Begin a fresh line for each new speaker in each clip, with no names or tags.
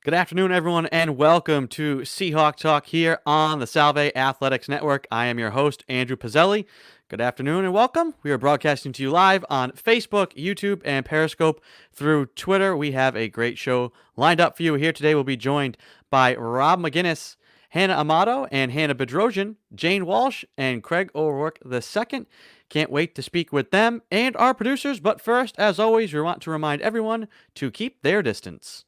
Good afternoon, everyone, and welcome to Seahawk Talk here on the Salve Athletics Network. I am your host, Andrew Pizzelli. Good afternoon and welcome. We are broadcasting to you live on Facebook, YouTube, and Periscope through Twitter. We have a great show lined up for you. Here today, we'll be joined by Rob McGinnis, Hannah Amato, and Hannah Bedrosian, Jane Walsh, and Craig O'Rourke II. Can't wait to speak with them and our producers. But first, as always, we want to remind everyone to keep their distance.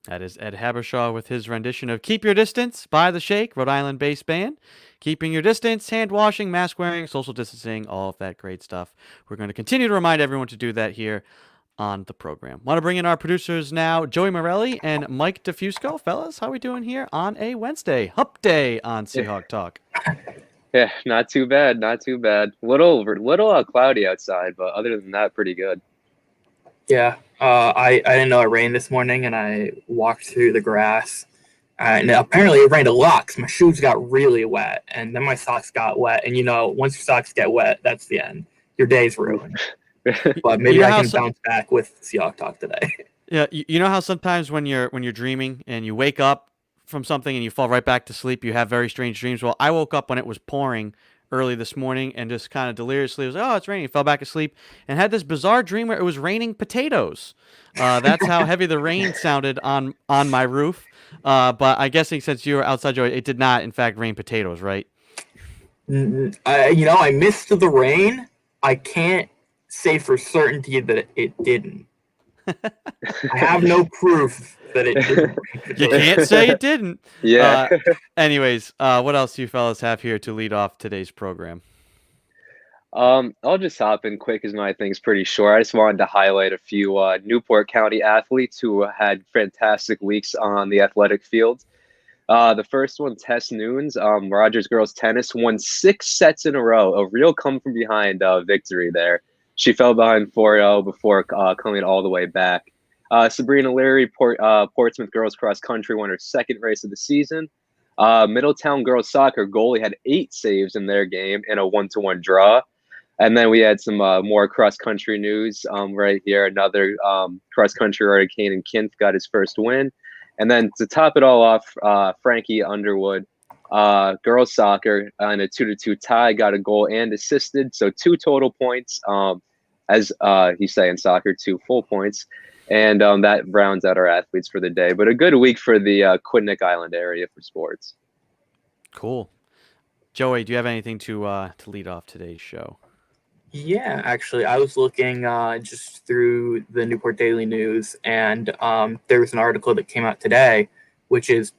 That is Ed Habershaw with his rendition of Keep Your Distance by The Shake, Rhode Island-based band. Keeping your distance, hand washing, mask wearing, social distancing, all of that great stuff. We're going to continue to remind everyone to do that here on the program. Want to bring in our producers now, Joey Morelli and Mike DeFusco. Fellas, how are we doing here on a Wednesday? Hump day on Seahawk Talk.
Yeah, not too bad, not too bad. Little cloudy outside, but other than that, pretty good.
Yeah, I didn't know it rained this morning, and I walked through the grass, and apparently it rained a lot because my shoes got really wet, and then my socks got wet, and once your socks get wet, that's the end. Your day's ruined. But maybe I can bounce back with Seahawk Talk today.
Yeah, you know how sometimes when you're dreaming and you wake up from something and you fall right back to sleep, you have very strange dreams. Well, I woke up when it was pouring early this morning and just kind of deliriously was like, oh, it's raining. Fell back asleep and had this bizarre dream where it was raining potatoes. That's how heavy the rain sounded on my roof. But I'm guessing since you were outside, Joey, it did not, in fact, rain potatoes, right?
I missed the rain. I can't say for certainty that it didn't. I have no proof that it didn't.
You can't say it didn't.
Yeah.
Anyways, what else do you fellas have here to lead off today's program?
I'll just hop in quick as my thing's pretty short. I just wanted to highlight a few Newport County athletes who had fantastic weeks on the athletic field. The first one, Tess Nunes, Rogers girls tennis, won 6 sets in a row. A real come from behind victory there. She fell behind 4-0 before coming all the way back. Sabrina Leary, Portsmouth girls cross country, won her second race of the season. Middletown girls soccer goalie had 8 saves in their game in a 1-1 draw. And then we had some more cross country news right here. Another cross country rider, Kanan Kinth, got his first win. And then to top it all off, Frankie Underwood, girls soccer, in a 2-2 tie, got a goal and assisted. So 2 total points, as you say in soccer, 2 full points. And that rounds out our athletes for the day. But a good week for the Quinnipiac Island area for sports.
Cool. Joey, do you have anything to lead off today's show?
Yeah, actually, I was looking just through the Newport Daily News, and there was an article that came out today, which is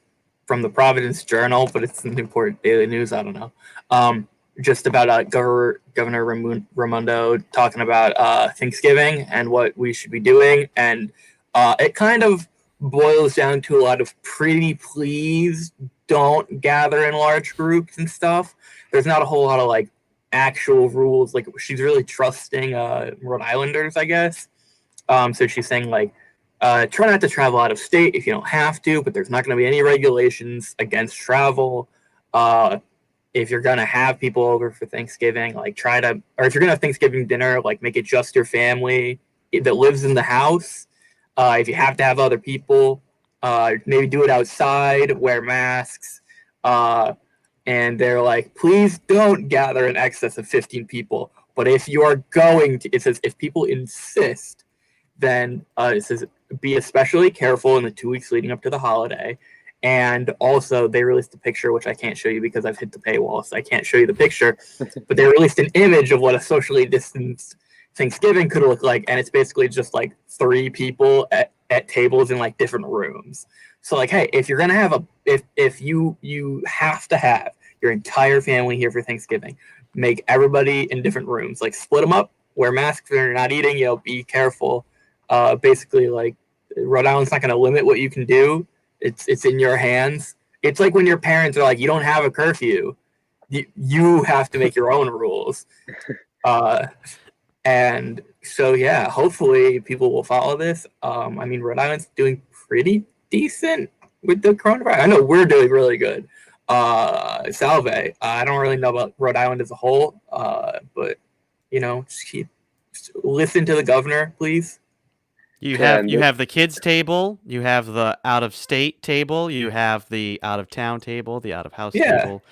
from the Providence Journal, but it's the Newport Daily News. I don't know. Just about Governor Raimondo talking about Thanksgiving and what we should be doing, and it kind of boils down to a lot of pretty please don't gather in large groups and stuff. There's not a whole lot of like actual rules. Like she's really trusting Rhode Islanders, I guess. So she's saying like try not to travel out of state if you don't have to, but there's not going to be any regulations against travel. If you're going to have people over for Thanksgiving, like or if you're going to have Thanksgiving dinner, like make it just your family that lives in the house. If you have to have other people, maybe do it outside, wear masks. And they're like, please don't gather in excess of 15 people. But if you are going to, it says, if people insist, then it says, be especially careful in the 2 weeks leading up to the holiday. And also, they released a picture, which I can't show you because I've hit the paywall, so I can't show you the picture. But they released an image of what a socially distanced Thanksgiving could look like, and it's basically just like 3 people at tables in like different rooms. So like, hey, if you're gonna have if you have to have your entire family here for Thanksgiving, make everybody in different rooms, like split them up, wear masks when you're not eating, be careful. Basically, like, Rhode Island's not gonna limit what you can do. It's in your hands. It's like when your parents are like, you don't have a curfew. You have to make your own rules. And so, yeah, hopefully people will follow this. I mean, Rhode Island's doing pretty decent with the coronavirus. I know we're doing really good. Salve, I don't really know about Rhode Island as a whole, but, just listen to the governor, please.
You have the kids table, you have the out-of-state table, you have the out-of-town table, the out-of-house table.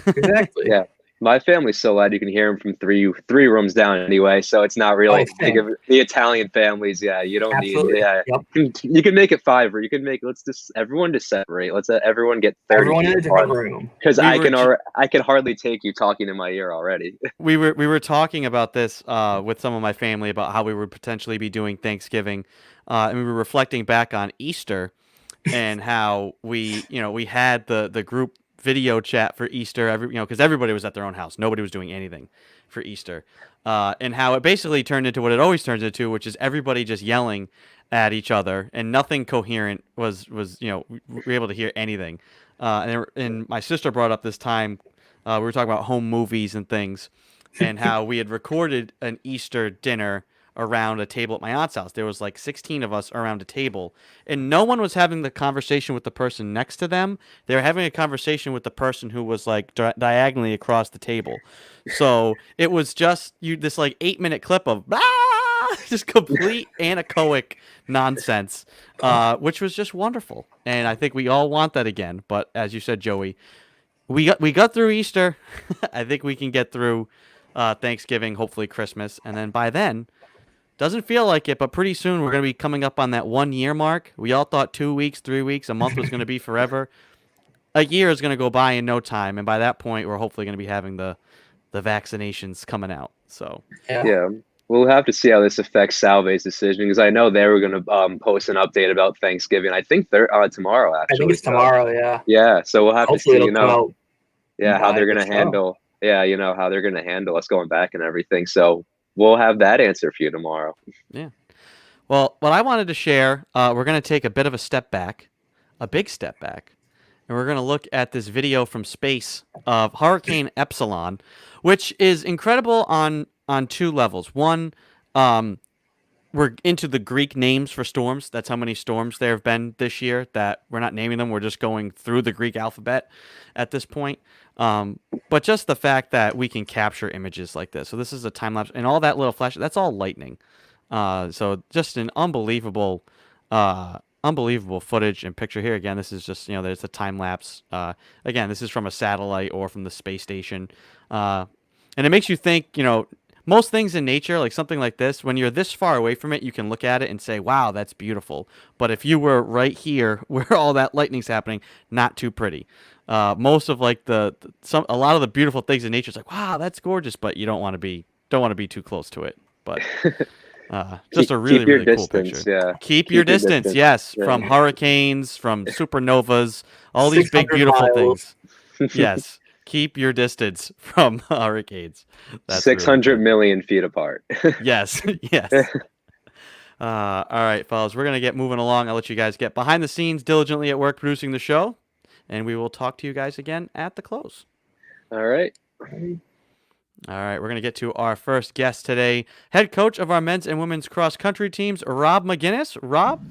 Exactly.
Yeah. My family's so loud you can hear them from three rooms down anyway, so it's not really big of the Italian families. Yeah, you don't
Absolutely.
need. Yeah,
Yep.
You can make it 5, or you can make. Let's just everyone just separate. Let's everyone get 30.
Everyone in a different room.
Because I can hardly take you talking in my ear already.
We were talking about this with some of my family about how we would potentially be doing Thanksgiving, and we were reflecting back on Easter, and how we had the group video chat for Easter, because everybody was at their own house. Nobody was doing anything for Easter. And how it basically turned into what it always turns into, which is everybody just yelling at each other, and nothing coherent was we were able to hear anything. And my sister brought up this time, we were talking about home movies and things, and how we had recorded an Easter dinner around a table at my aunt's house. There was like 16 of us around a table, and no one was having the conversation with the person next to them. They were having a conversation with the person who was like diagonally across the table. So it was just this like 8-minute clip of just complete anechoic nonsense, which was just wonderful. And I think we all want that again. But as you said, Joey, we got through Easter. I think we can get through Thanksgiving, hopefully Christmas, and then by then. Doesn't feel like it, but pretty soon we're going to be coming up on that 1-year mark. We all thought 2 weeks, 3 weeks, a month was going to be forever. A year is going to go by in no time, and by that point, we're hopefully going to be having the vaccinations coming out. So
yeah, we'll have to see how this affects Salve's decision, because I know they were going to post an update about Thanksgiving. I think they're tomorrow. Actually,
I think it's tomorrow. Yeah.
Yeah, so we'll have
Hopefully
to see.
it'll come out
How they're going to handle. Yeah, how they're going to handle us going back and everything. So we'll have that answer for you tomorrow.
Yeah. Well, what I wanted to share, we're going to take a bit of a step back, a big step back, and we're going to look at this video from space of Hurricane Epsilon, which is incredible on 2 levels. One, we're into the Greek names for storms. That's how many storms there have been this year that we're not naming them. We're just going through the Greek alphabet at this point. But just the fact that we can capture images like this. So this is a time lapse, and all that little flash, that's all lightning. So just an unbelievable footage and picture here. Again, this is just, there's a time lapse. Again, this is from a satellite or from the space station. And it makes you think, most things in nature, like something like this, when you're this far away from it, you can look at it and say, wow, that's beautiful. But if you were right here where all that lightning's happening, not too pretty. Most of like a lot of the beautiful things in nature is like, wow, that's gorgeous, but you don't want to be too close to it. But just a really, really cool picture.
Yeah.
Keep your distance. Yes. Yeah. From hurricanes, from supernovas, all these big, beautiful things. Yes. Keep your distance from hurricanes.
That's 600 million feet apart.
Yes. Yes. All right, fellas, we're going to get moving along. I'll let you guys get behind the scenes, diligently at work producing the show, and we will talk to you guys again at the close.
All right.
All right, we're going to get to our first guest today, head coach of our men's and women's cross-country teams, Rob McGinnis. Rob,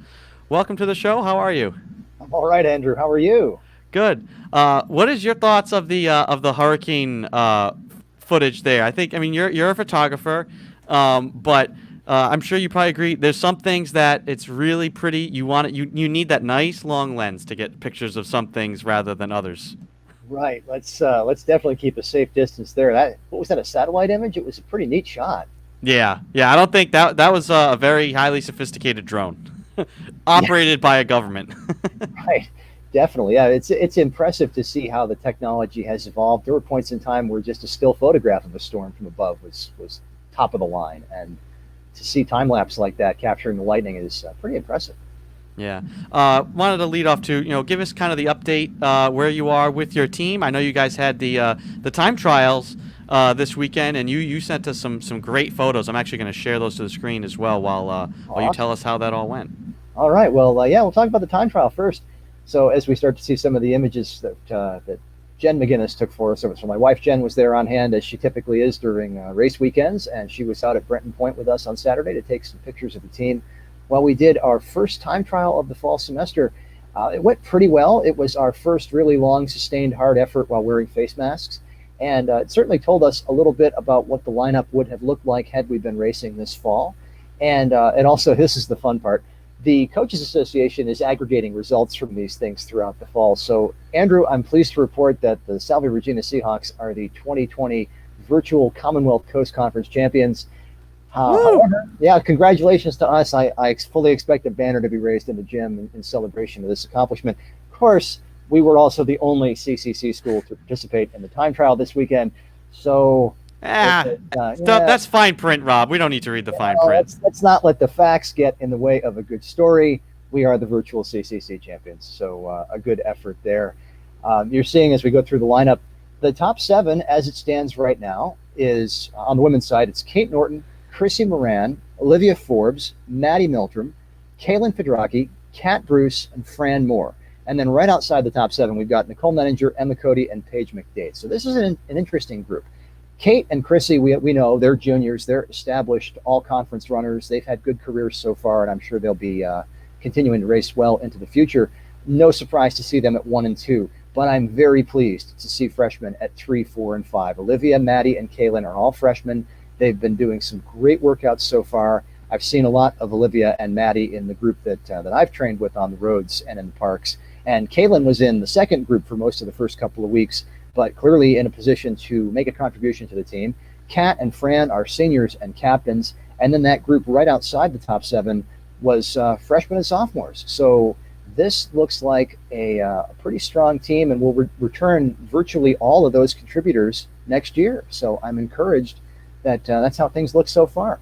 welcome to the show. How are you?
I'm all right, Andrew. How are you?
Good. What is your thoughts of the hurricane footage there? I mean, you're a photographer, but I'm sure you probably agree. There's some things that it's really pretty. You need that nice long lens to get pictures of some things rather than others.
Right. Let's definitely keep a safe distance there. What was that? A satellite image? It was a pretty neat shot.
Yeah. I don't think that was a very highly sophisticated drone, operated by a government.
Right. Definitely. Yeah. It's impressive to see how the technology has evolved. There were points in time where just a still photograph of a storm from above was top of the line, and to see time lapse like that capturing the lightning is pretty impressive.
Yeah. Wanted to lead off to, give us kind of the update where you are with your team. I know you guys had the time trials this weekend, and you sent us some great photos. I'm actually going to share those to the screen as well while you tell us how that all went.
All right. Well, yeah, we'll talk about the time trial first. So as we start to see some of the images that Jen McGinnis took for us. So my wife, Jen, was there on hand, as she typically is during race weekends, and she was out at Brenton Point with us on Saturday to take some pictures of the team. Well, we did our first time trial of the fall semester. It went pretty well. It was our first really long, sustained, hard effort while wearing face masks. And it certainly told us a little bit about what the lineup would have looked like had we been racing this fall. And also, this is the fun part, the Coaches Association is aggregating results from these things throughout the fall. So, Andrew, I'm pleased to report that the Salve Regina Seahawks are the 2020 Virtual Commonwealth Coast Conference champions. However, yeah, congratulations to us. I fully expect a banner to be raised in the gym in celebration of this accomplishment. Of course, we were also the only CCC school to participate in the time trial this weekend. So,
that's fine print, Rob. We don't need to read the fine print.
Let's not let the facts get in the way of a good story. We are the virtual CCC champions, so a good effort there. You're seeing as we go through the lineup, the top 7 as it stands right now is on the women's side. It's Kate Norton, Chrissy Moran, Olivia Forbes, Maddie Miltram, Kaylin Pedracki, Kat Bruce, and Fran Moore. And then right outside the top 7, we've got Nicole Nenninger, Emma Cody, and Paige McDade. So this is an interesting group. Kate and Chrissy, we know they're juniors. They're established all-conference runners. They've had good careers so far, and I'm sure they'll be continuing to race well into the future. No surprise to see them at 1 and 2. But I'm very pleased to see freshmen at 3, 4, and 5. Olivia, Maddie, and Kaylin are all freshmen. They've been doing some great workouts so far. I've seen a lot of Olivia and Maddie in the group that I've trained with on the roads and in the parks. And Kaylin was in the second group for most of the first couple of weeks, but clearly in a position to make a contribution to the team. Kat and Fran are seniors and captains. And then that group right outside the top 7 was freshmen and sophomores. So this looks like a pretty strong team, and we'll return virtually all of those contributors next year. So I'm encouraged that that's how things look so far.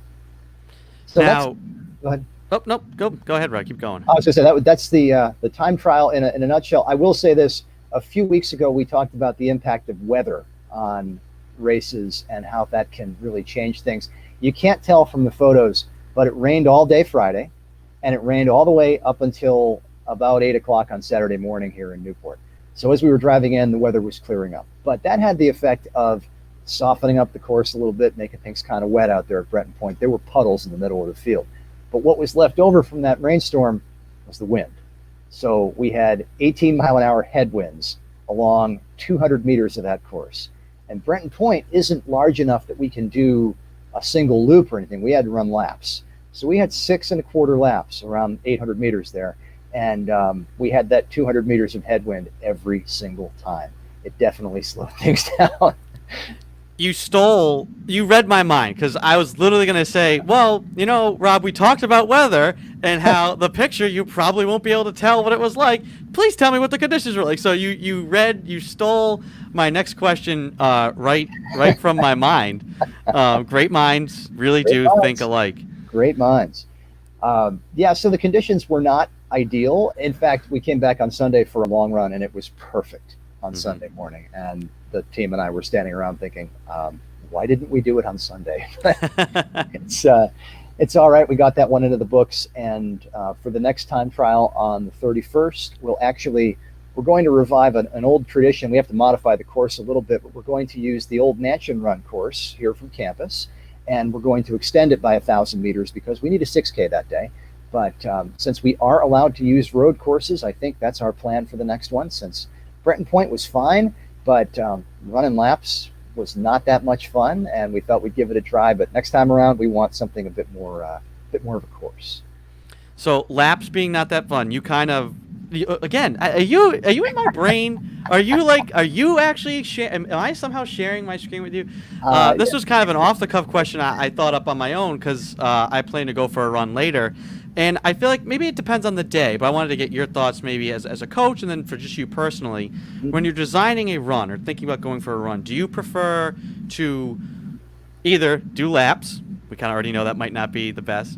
So
now,
go ahead.
Oh, no, go ahead, Rod. Keep going.
I was going to say that's the time trial in a nutshell. I will say this: a few weeks ago, we talked about the impact of weather on races and how that can really change things. You can't tell from the photos, but it rained all day Friday, and it rained all the way up until about 8 o'clock on Saturday morning here in Newport. So as we were driving in, the weather was clearing up, but that had the effect of softening up the course a little bit, making things kind of wet out there at Brenton Point. There were puddles in the middle of the field. But what was left over from that rainstorm was the wind. So we had 18-mile-an-hour headwinds along 200 meters of that course. And Brenton Point isn't large enough that we can do a single loop or anything. We had to run laps. So we had 6 1/4 laps around 800 meters there. And we had that 200 meters of headwind every single time. It definitely slowed things down.
You read my mind, because I was literally going to say, well, Rob, we talked about weather and how the picture, you probably won't be able to tell what it was like. Please tell me what the conditions were like. So you stole my next question right from my mind. Great minds really do think alike.
Great minds. Yeah, so the conditions were not ideal. In fact, we came back on Sunday for a long run, and it was perfect on Sunday morning. And the team and I were standing around thinking, why didn't we do it on Sunday? It's all right. We got that one into the books. And for the next time trial on the 31st, we're going to revive an old tradition. We have to modify the course a little bit, but we're going to use the old Mansion Run course here from campus. And we're going to extend it by 1,000 meters because we need a 6K that day. But since we are allowed to use road courses, I think that's our plan for the next one, since Brenton Point was fine, but running laps was not that much fun, and we thought we'd give it a try. But next time around, we want something a bit more of a course.
So laps being not that fun, you kind of again, are you in my brain? Are you actually am I somehow sharing my screen with you? This was kind of an off the cuff question I thought up on my own, because I plan to go for a run later. And I feel like maybe it depends on the day, but I wanted to get your thoughts maybe as a coach, and then for just you personally. When you're designing a run or thinking about going for a run, do you prefer to either do laps we kind of already know that might not be the best.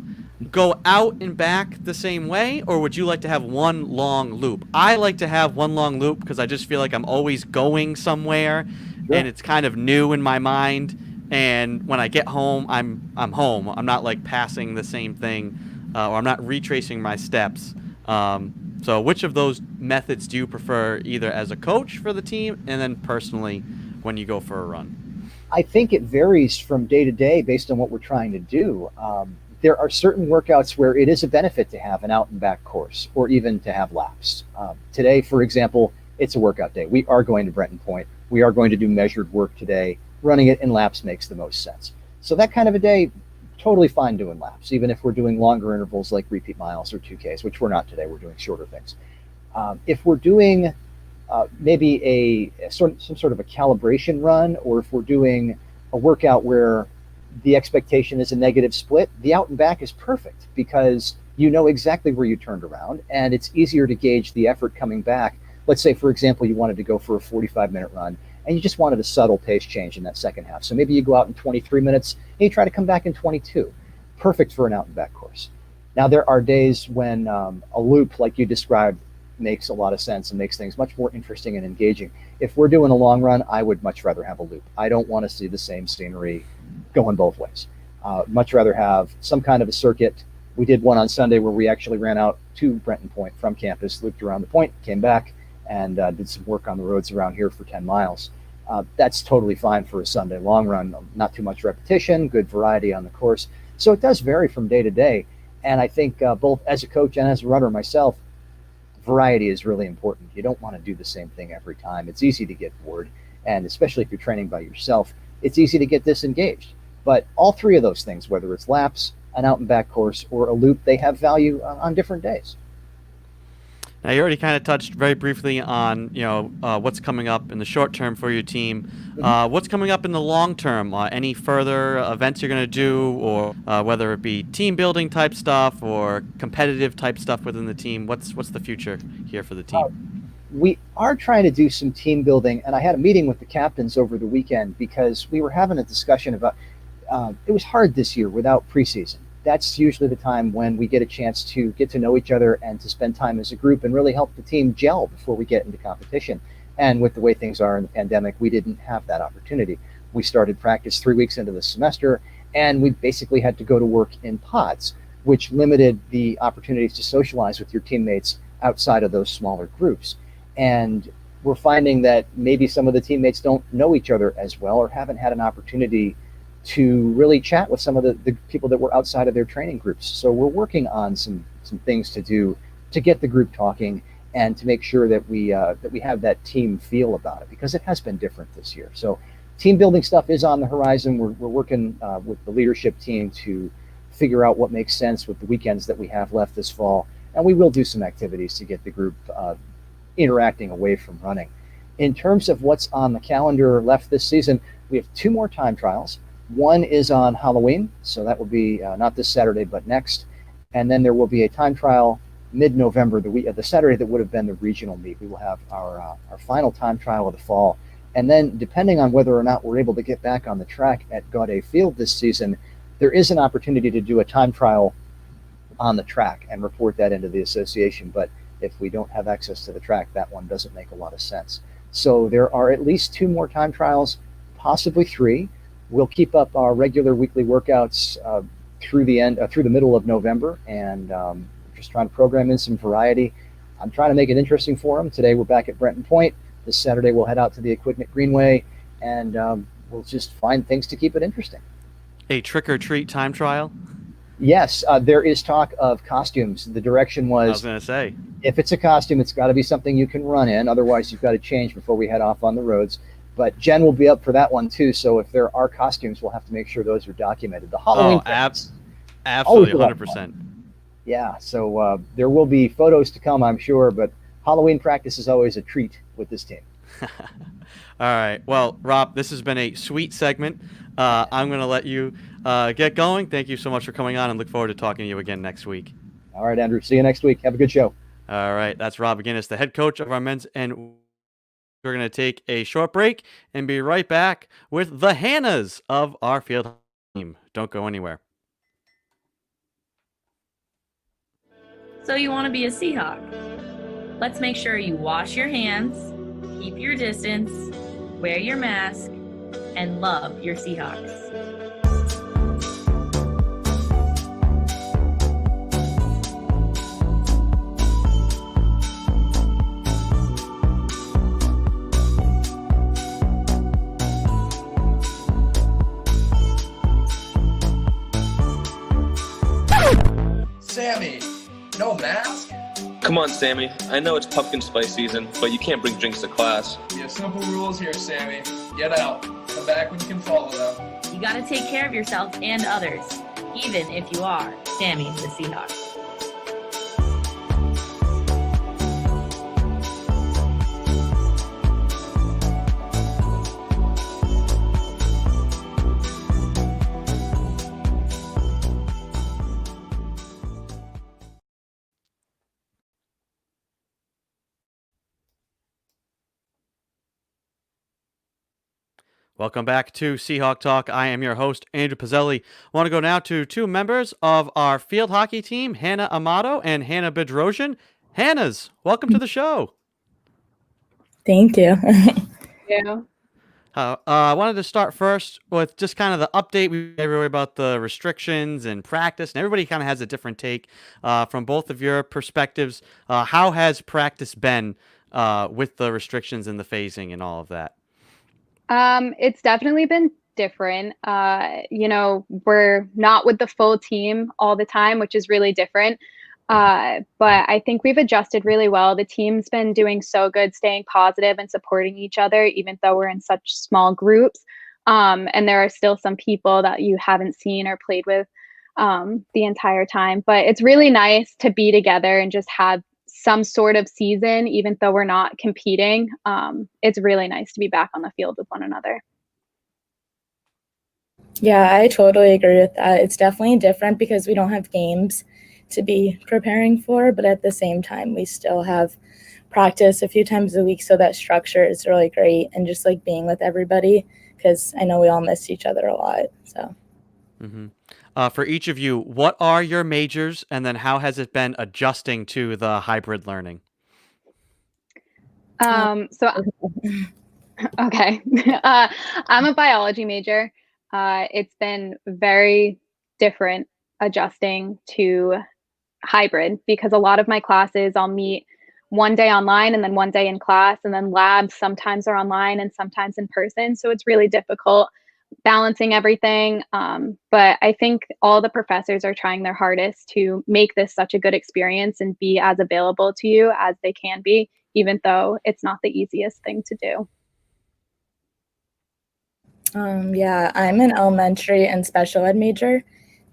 Go out and back the same way, or would you like to have one long loop? I like to have one long loop because I just feel like I'm always going somewhere, and it's kind of new in my mind. And when I get home, I'm home. I'm not like passing the same thing, or I'm not retracing my steps. So which of those methods do you prefer, either as a coach for the team and then personally when you go for a run?
I think it varies from day to day based on what we're trying to do. There are certain workouts where it is a benefit to have an out and back course or even to have laps. Today, for example, it's a workout day. We are going to Brenton Point. We are going to do measured work today. Running it in laps makes the most sense. So that kind of a day, totally fine doing laps, even if we're doing longer intervals like repeat miles or 2Ks, which we're not today. We're doing shorter things. If we're doing maybe some sort of a calibration run, or if we're doing a workout where the expectation is a negative split, the out and back is perfect because you know exactly where you turned around and it's easier to gauge the effort coming back. Let's say, for example, you wanted to go for a 45-minute run and you just wanted a subtle pace change in that second half. So maybe you go out in 23 minutes and you try to come back in 22. Perfect for an out and back course. Now, there are days when a loop like you described makes a lot of sense and makes things much more interesting and engaging. If we're doing a long run, I would much rather have a loop. I don't want to see the same scenery going both ways. Much rather have some kind of a circuit. We did one on Sunday where we actually ran out to Brenton Point from campus, looped around the point, came back, and did some work on the roads around here for 10 miles. That's totally fine for a Sunday long run. Not too much repetition, good variety on the course. So it does vary from day to day. And I think both as a coach and as a runner myself, variety is really important. You don't want to do the same thing every time. It's easy to get bored. And especially if you're training by yourself, it's easy to get disengaged. But all three of those things, whether it's laps, an out and back course, or a loop, they have value on different days.
Now, you already kind of touched very briefly on, what's coming up in the short term for your team. What's coming up in the long term? Any further events you're going to do, or whether it be team building type stuff or competitive type stuff within the team? What's the future here for the team?
We are trying to do some team building, and I had a meeting with the captains over the weekend because we were having a discussion about it was hard this year without preseason. That's usually the time when we get a chance to get to know each other and to spend time as a group and really help the team gel before we get into competition. And with the way things are in the pandemic, we didn't have that opportunity. We started practice 3 weeks into the semester, and we basically had to go to work in pods, which limited the opportunities to socialize with your teammates outside of those smaller groups. And we're finding that maybe some of the teammates don't know each other as well or haven't had an opportunity to really chat with some of the people that were outside of their training groups. So we're working on some things to do to get the group talking and to make sure that we have that team feel about it, because it has been different this year. So team building stuff is on the horizon. We're working with the leadership team to figure out what makes sense with the weekends that we have left this fall. And we will do some activities to get the group interacting away from running. In terms of what's on the calendar left this season, we have 2 more time trials. One is on Halloween, so that will be not this Saturday, but next. And then there will be a time trial mid-November, the Saturday that would have been the regional meet. We will have our final time trial of the fall. And then depending on whether or not we're able to get back on the track at Gaudet Field this season, there is an opportunity to do a time trial on the track and report that into the association. But if we don't have access to the track, that one doesn't make a lot of sense. So there are at least 2 more time trials, possibly 3. We'll keep up our regular weekly workouts through the middle of November, and just trying to program in some variety. I'm trying to make it interesting for them. Today we're back at Brenton Point. This Saturday we'll head out to the Equipment Greenway, and we'll just find things to keep it interesting.
A trick-or-treat time trial?
Yes, there is talk of costumes. The direction was,
I was going to say,
if it's a costume, it's got to be something you can run in. Otherwise, you've got to change before we head off on the roads. But Jen will be up for that one too. So if there are costumes, we'll have to make sure those are documented. The Halloween
absolutely, 100%.
Yeah, so there will be photos to come, I'm sure. But Halloween practice is always a treat with this team.
All right. Well, Rob, this has been a sweet segment. I'm going to let you get going. Thank you so much for coming on, and look forward to talking to you again next week.
All right, Andrew. See you next week. Have a good show.
All right. That's Rob McGinnis, the head coach of our men's and we're going to take a short break and be right back with the Hannahs of our field Don't go anywhere.
So you want to be a Seahawk? Let's make sure you wash your hands, keep your distance, wear your mask, and love your Seahawks.
Sammy, no mask?
Come on, Sammy. I know it's pumpkin spice season, but you can't bring drinks to class.
We have simple rules here, Sammy. Get out. Come back when you can follow them.
You got to take care of yourself and others, even if you are Sammy the Seahawk.
Welcome back to Seahawk Talk. I am your host, Andrew Pizzelli. I want to go now to two members of our field hockey team, Hannah Amato and Hannah Bedrosian. Hannah's, welcome to the show.
Thank you.
Yeah.
I wanted to start first with just kind of the update. We everybody about the restrictions and practice, and everybody kind of has a different take from both of your perspectives. How has practice been with the restrictions and the phasing and all of that?
It's definitely been different. We're not with the full team all the time, which is really different. But I think we've adjusted really well. The team's been doing so good, staying positive and supporting each other, even though we're in such small groups. And there are still some people that you haven't seen or played with the entire time. But it's really nice to be together and just have some sort of season, even though we're not competing. It's really nice to be back on the field with one another.
Yeah, I totally agree with that. It's definitely different because we don't have games to be preparing for, but at the same time, we still have practice a few times a week. So that structure is really great, and just like being with everybody, because I know we all miss each other a lot. So.
Mm-hmm. For each of you, what are your majors, and then how has it been adjusting to the hybrid learning?
Okay. I'm a biology major. It's been very different adjusting to hybrid because a lot of my classes I'll meet one day online and then one day in class, and then labs sometimes are online and sometimes in person. So it's really difficult balancing everything. But I think all the professors are trying their hardest to make this such a good experience and be as available to you as they can be, even though it's not the easiest thing to do.
Yeah, I'm an elementary and special ed major,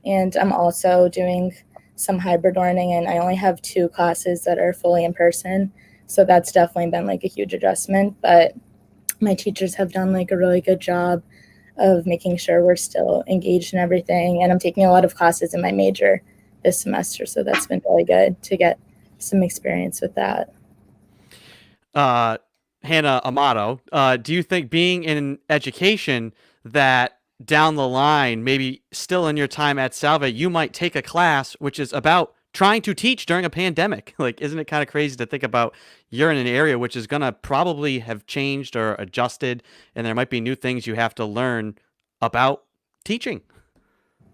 and I'm also doing some hybrid learning, and I only have 2 classes that are fully in person. So that's definitely been like a huge adjustment, but my teachers have done like a really good job of making sure we're still engaged in everything. And I'm taking a lot of classes in my major this semester, so that's been really good to get some experience with that.
Hannah Amato, do you think being in education that down the line, maybe still in your time at Salve, you might take a class which is about trying to teach during a pandemic? Like, isn't it kind of crazy to think about you're in an area which is going to probably have changed or adjusted, and there might be new things you have to learn about teaching?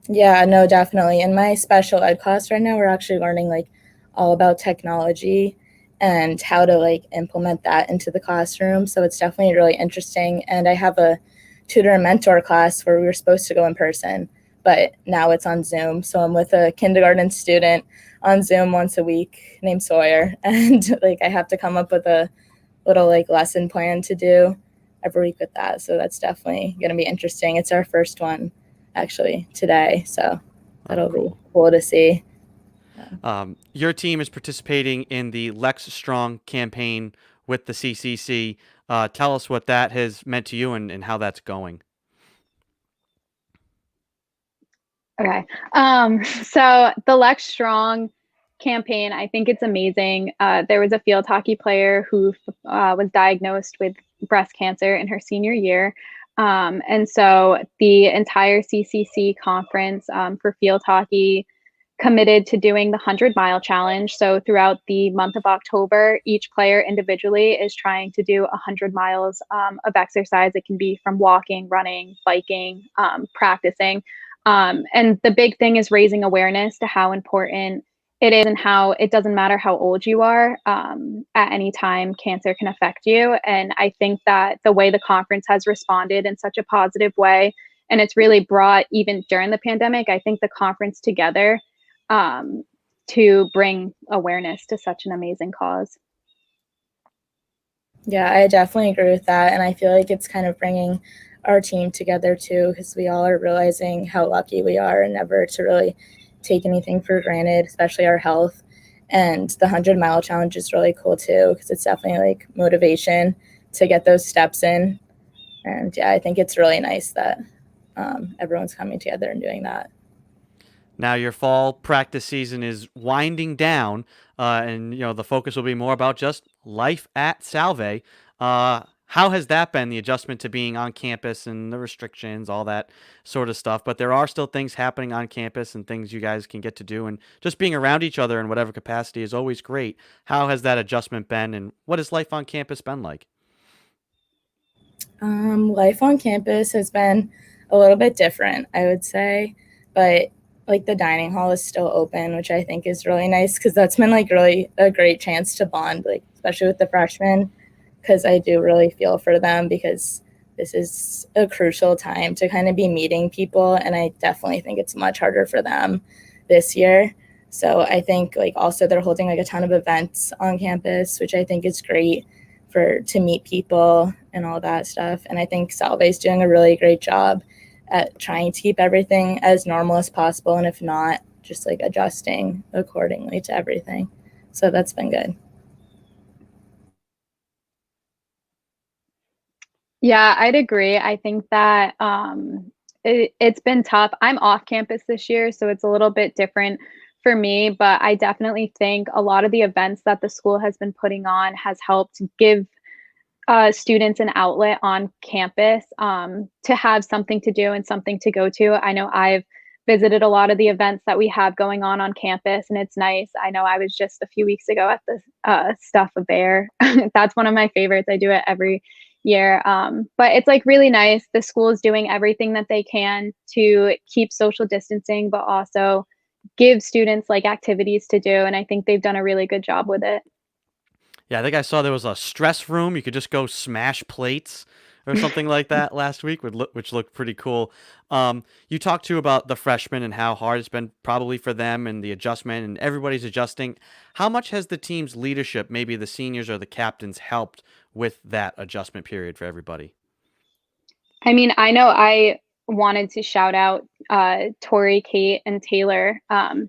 Yeah, no, definitely. In my special ed class right now, we're actually learning like all about technology and how to like implement that into the classroom. So it's definitely really interesting. And I have a tutor and mentor class where we were supposed to go in person, but now it's on Zoom. So I'm with a kindergarten student on Zoom once a week named Sawyer. And like I have to come up with a little like lesson plan to do every week with that. So that's definitely going to be interesting. It's our first one actually today. So that'll be cool to see.
Your team is participating in the Lex Strong campaign with the CCC. Tell us what that has meant to you and how that's going.
Okay. So the Lex Strong campaign, I think it's amazing. There was a field hockey player who was diagnosed with breast cancer in her senior year. And so the entire CCC conference for field hockey committed to doing the 100-mile challenge. So throughout the month of October, each player individually is trying to do 100 miles of exercise. It can be from walking, running, biking, practicing. And the big thing is raising awareness to how important it is and how it doesn't matter how old you are. At any time, cancer can affect you. And I think that the way the conference has responded in such a positive way, and it's really brought, even during the pandemic, I think the conference together to bring awareness to such an amazing cause.
Yeah, I definitely agree with that. And I feel like it's kind of bringing our team together too, because we all are realizing how lucky we are and never to really take anything for granted, especially our health. And the 100-mile challenge is really cool too, because it's definitely like motivation to get those steps in. And yeah, I think it's really nice that everyone's coming together and doing that.
Now your fall practice season is winding down, and the focus will be more about just life at Salve. How has that been, the adjustment to being on campus and the restrictions, all that sort of stuff? But there are still things happening on campus and things you guys can get to do, and just being around each other in whatever capacity is always great. How has that adjustment been, and what has life on campus been like?
Life on campus has been a little bit different, I would say, but like the dining hall is still open, which I think is really nice because that's been like really a great chance to bond, like especially with the freshmen, because I do really feel for them because this is a crucial time to kind of be meeting people, and I definitely think it's much harder for them this year. So I think like also they're holding like a ton of events on campus, which I think is great to meet people and all that stuff. And I think Salve is doing a really great job at trying to keep everything as normal as possible, and if not, just like adjusting accordingly to everything. So that's been good.
Yeah, I'd agree. I think that it's been tough. I'm off campus this year, so it's a little bit different for me, but I definitely think a lot of the events that the school has been putting on has helped give students an outlet on campus to have something to do and something to go to. I know I've visited a lot of the events that we have going on campus, and it's nice. I know I was just a few weeks ago at the Stuff a Bear. That's one of my favorites. I do it every year. But it's like really nice. The school is doing everything that they can to keep social distancing, but also give students like activities to do. And I think they've done a really good job with it.
Yeah, I think I saw there was a stress room. You could just go smash plates or something like that last week, which looked pretty cool. You talked too about the freshmen and how hard it's been probably for them and the adjustment, and everybody's adjusting. How much has the team's leadership, maybe the seniors or the captains, helped with that adjustment period for everybody?
I mean, I know I wanted to shout out Tori, Kate, and Taylor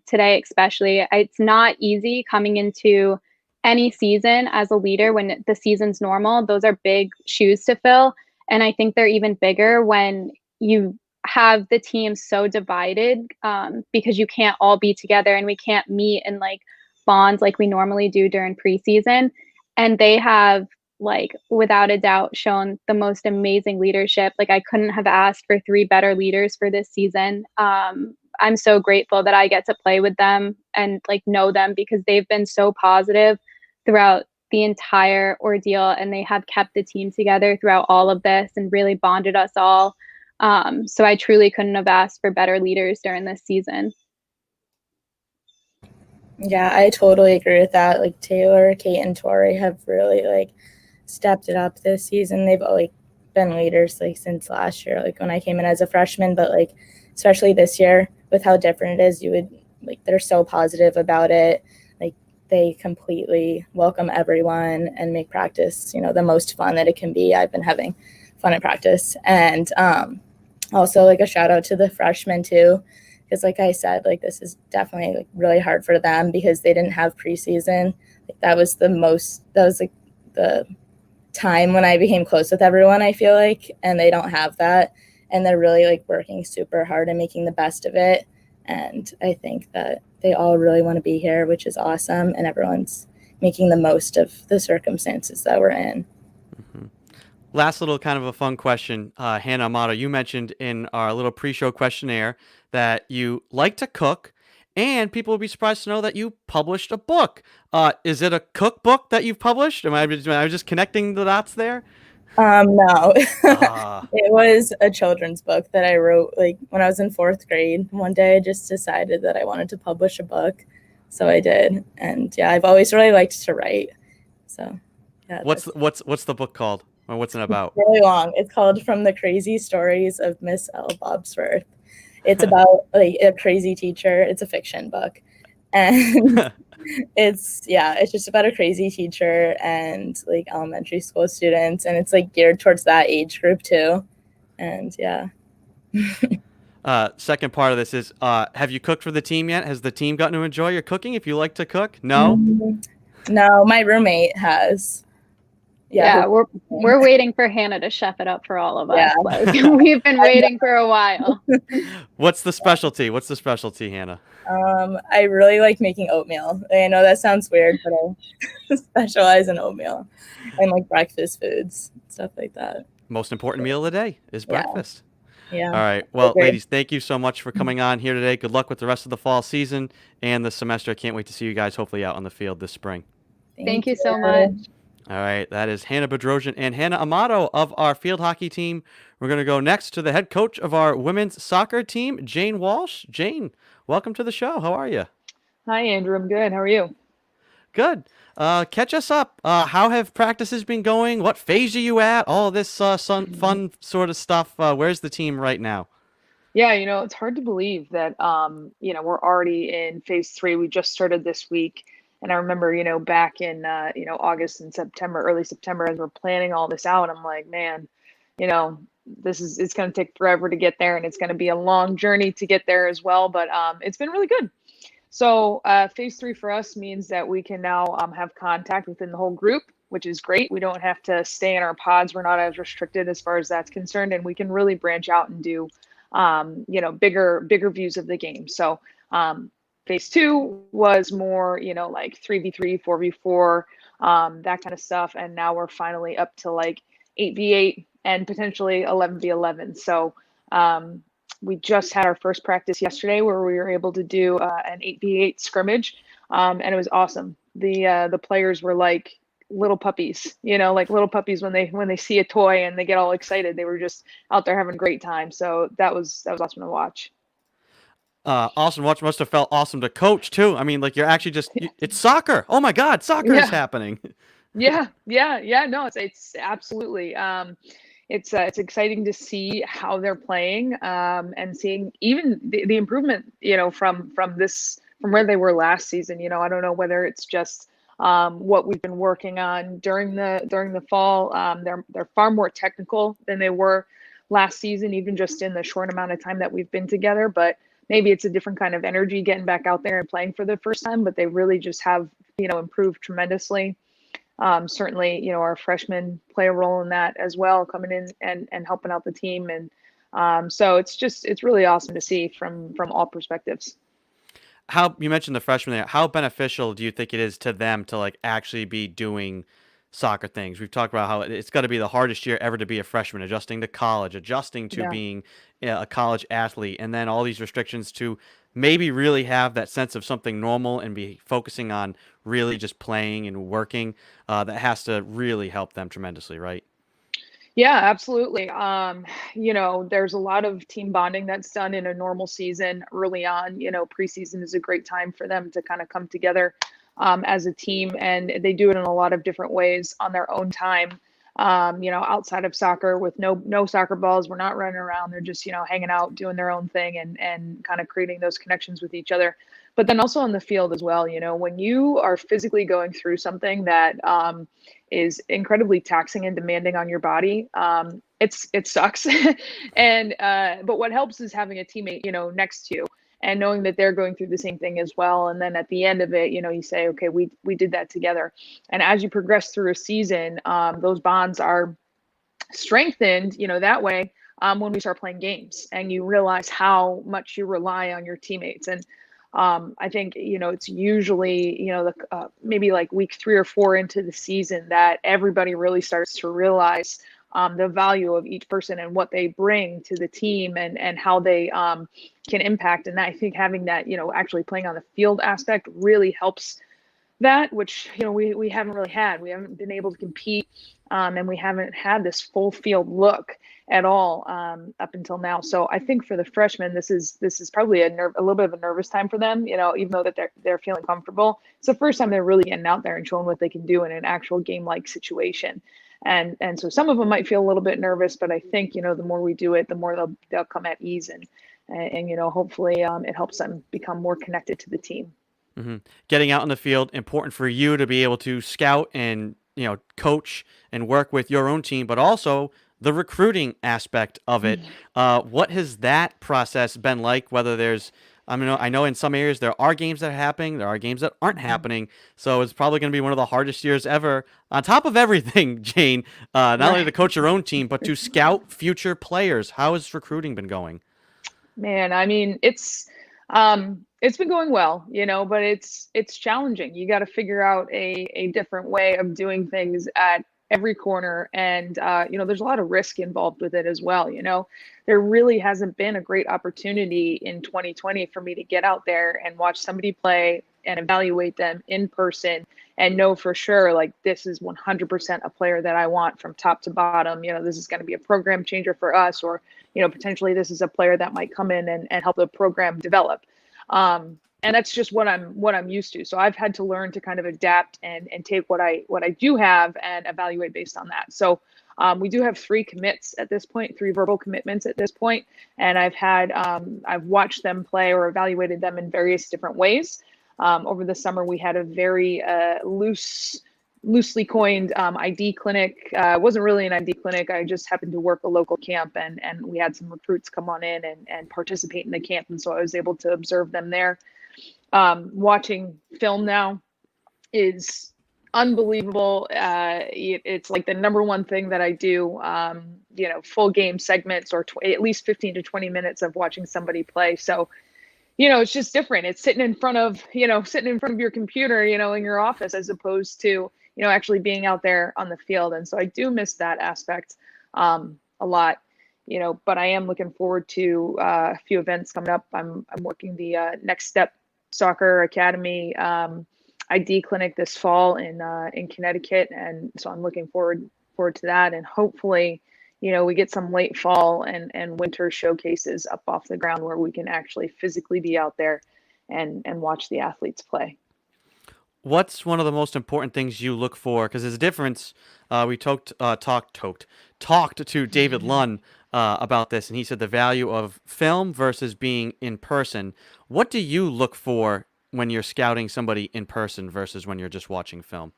today, especially. It's not easy coming into any season as a leader when the season's normal. Those are big shoes to fill. And I think they're even bigger when you have the team so divided because you can't all be together and we can't meet in like bonds like we normally do during preseason. And they have, like, without a doubt, shown the most amazing leadership. Like, I couldn't have asked for 3 better leaders for this season. I'm so grateful that I get to play with them and like know them because they've been so positive throughout the entire ordeal, and they have kept the team together throughout all of this and really bonded us all. So I truly couldn't have asked for better leaders during this season.
Yeah, I totally agree with that. Like Taylor, Kate, and Tori have really like stepped it up this season. They've like been leaders like since last year, like when I came in as a freshman, but like especially this year with how different it is, you would like they're so positive about it. Like they completely welcome everyone and make practice, the most fun that it can be. I've been having fun at practice. And also like a shout out to the freshmen too, because like I said, like this is definitely like really hard for them because they didn't have preseason. Like that was like the time when I became close with everyone, I feel like, and they don't have that, and they're really like working super hard and making the best of it. And I think that they all really want to be here, which is awesome, and everyone's making the most of the circumstances that we're in.
Mm-hmm. Last little kind of a fun question, Hannah Amato. You mentioned in our little pre-show questionnaire that you like to cook, and people would be surprised to know that you published a book. Is it a cookbook that you've published? Am I just connecting the dots there?
No.
Ah,
It was a children's book that I wrote like when I was in 4th grade. One day I just decided that I wanted to publish a book. So I did. And yeah, I've always really liked to write. So yeah,
what's the book called, or what's it about?
really long. It's called From the Crazy Stories of Miss L. Bobsworth. It's about like a crazy teacher. It's a fiction book. And it's just about a crazy teacher and like elementary school students, and it's like geared towards that age group too. And yeah.
Second part of this is, have you cooked for the team yet? Has the team gotten to enjoy your cooking? If you like to cook, no.
No, my roommate has.
Yeah, we're waiting for Hannah to chef it up for all of us.
Yeah.
Like, we've been waiting for a while.
What's the specialty? Hannah?
I really like making oatmeal. I know that sounds weird, but I specialize in oatmeal and like breakfast foods, stuff like that.
Most important meal of the day is breakfast.
Yeah.
All right. Well,
Agreed.
ladies, thank you so much for coming on here today. Good luck with the rest of the fall season and the semester. I can't wait to see you guys hopefully out on the field this spring.
Thank you so much.
All right. That is Hannah Bedrosian and Hannah Amato of our field hockey team. We're going to go next to the head coach of our women's soccer team, Jane Walsh. Jane, welcome to the show. How are you?
Hi, Andrew. I'm good. How are you?
Good. Catch us up. How have practices been going? What phase are you at? All this fun sort of stuff. Where's the team right now?
Yeah, it's hard to believe that, we're already in phase 3. We just started this week. And I remember, back in, August and September, early September, as we're planning all this out, I'm like, man, it's going to take forever to get there, and it's going to be a long journey to get there as well. But it's been really good. So phase 3 for us means that we can now have contact within the whole group, which is great. We don't have to stay in our pods. We're not as restricted as far as that's concerned, and we can really branch out and do, bigger views of the game. So phase 2 was more, like 3v3, 4v4, that kind of stuff. And now we're finally up to like 8v8 and potentially 11v11. So we just had our first practice yesterday where we were able to do an 8v8 scrimmage, and it was awesome. The players were like little puppies, like little puppies when they see a toy and they get all excited. They were just out there having a great time. So that was awesome to watch.
Awesome watch. Must have felt awesome to coach too. I mean, like you're actually it's soccer. Oh my God, soccer is happening.
Yeah. No, it's absolutely. It's exciting to see how they're playing, and seeing even the improvement, from where they were last season. I don't know whether it's just what we've been working on during the fall. They're far more technical than they were last season, even just in the short amount of time that we've been together. But maybe it's a different kind of energy getting back out there and playing for the first time. But they really just have improved tremendously. Certainly, our freshmen play a role in that as well, coming in and helping out the team. And so it's really awesome to see from all perspectives.
How you mentioned the freshmen there, how beneficial do you think it is to them to like actually be doing soccer things? We've talked about how it's got to be the hardest year ever to be a freshman, adjusting to college, adjusting to being a college athlete, and then all these restrictions to maybe really have that sense of something normal and be focusing on really just playing and working. That has to really help them tremendously, right?
Yeah, absolutely. There's a lot of team bonding that's done in a normal season early on. Preseason is a great time for them to kind of come together as a team, and they do it in a lot of different ways on their own time. Outside of soccer with no soccer balls, we're not running around. They're just, hanging out, doing their own thing and kind of creating those connections with each other. But then also on the field as well, when you are physically going through something that is incredibly taxing and demanding on your body, it sucks. But what helps is having a teammate, next to you and knowing that they're going through the same thing as well. And then at the end of it, you say, okay, we did that together. And as you progress through a season, those bonds are strengthened, that way, when we start playing games and you realize how much you rely on your teammates. And I think, it's usually, maybe like week 3 or 4 into the season that everybody really starts to realize the value of each person and what they bring to the team and how they can impact. And I think having that, actually playing on the field aspect really helps that, which, we haven't really had. We haven't been able to compete, and we haven't had this full field look at all up until now. So I think for the freshmen, this is probably a little bit of a nervous time for them. Even though that they're feeling comfortable, it's the first time they're really getting out there and showing what they can do in an actual game-like situation. And so some of them might feel a little bit nervous, but I think the more we do it, the more they'll come at ease and hopefully it helps them become more connected to the team.
Mm-hmm. Getting out in the field, important for you to be able to scout and coach and work with your own team, but also the recruiting aspect of it. What has that process been like? Whether there's, I know in some areas there are games that are happening, there are games that aren't happening, so it's probably going to be one of the hardest years ever. On top of everything, Jane, not only to coach your own team, but to scout future players. How has recruiting been going?
Man, it's been going well, but it's challenging. You got to figure out a different way of doing things at every corner. And, there's a lot of risk involved with it as well. There really hasn't been a great opportunity in 2020 for me to get out there and watch somebody play and evaluate them in person and know for sure, like, this is 100% a player that I want from top to bottom. This is going to be a program changer for us, or, potentially this is a player that might come in and help the program develop. And that's just what I'm used to. So I've had to learn to kind of adapt and take what I do have and evaluate based on that. So we do have 3 commits at this point, 3 verbal commitments at this point. And I've watched them play or evaluated them in various different ways. Over the summer, we had a very loosely coined ID clinic. It wasn't really an ID clinic. I just happened to work a local camp, and we had some recruits come on in and participate in the camp. And so I was able to observe them there. Watching film now is unbelievable. It's like the number one thing that I do, full game segments or at least 15 to 20 minutes of watching somebody play. So, it's just different. It's sitting in front of your computer, in your office, as opposed to, actually being out there on the field. And so I do miss that aspect a lot, but I am looking forward to a few events coming up. I'm working the Next Step Soccer Academy ID clinic this fall in Connecticut, and so I'm looking forward to that. And hopefully, we get some late fall and winter showcases up off the ground where we can actually physically be out there and watch the athletes play.
What's one of the most important things you look for? Because there's a difference. We talked to David Lunn about this, and he said the value of film versus being in person. What do you look for when you're scouting somebody in person versus when you're just watching film?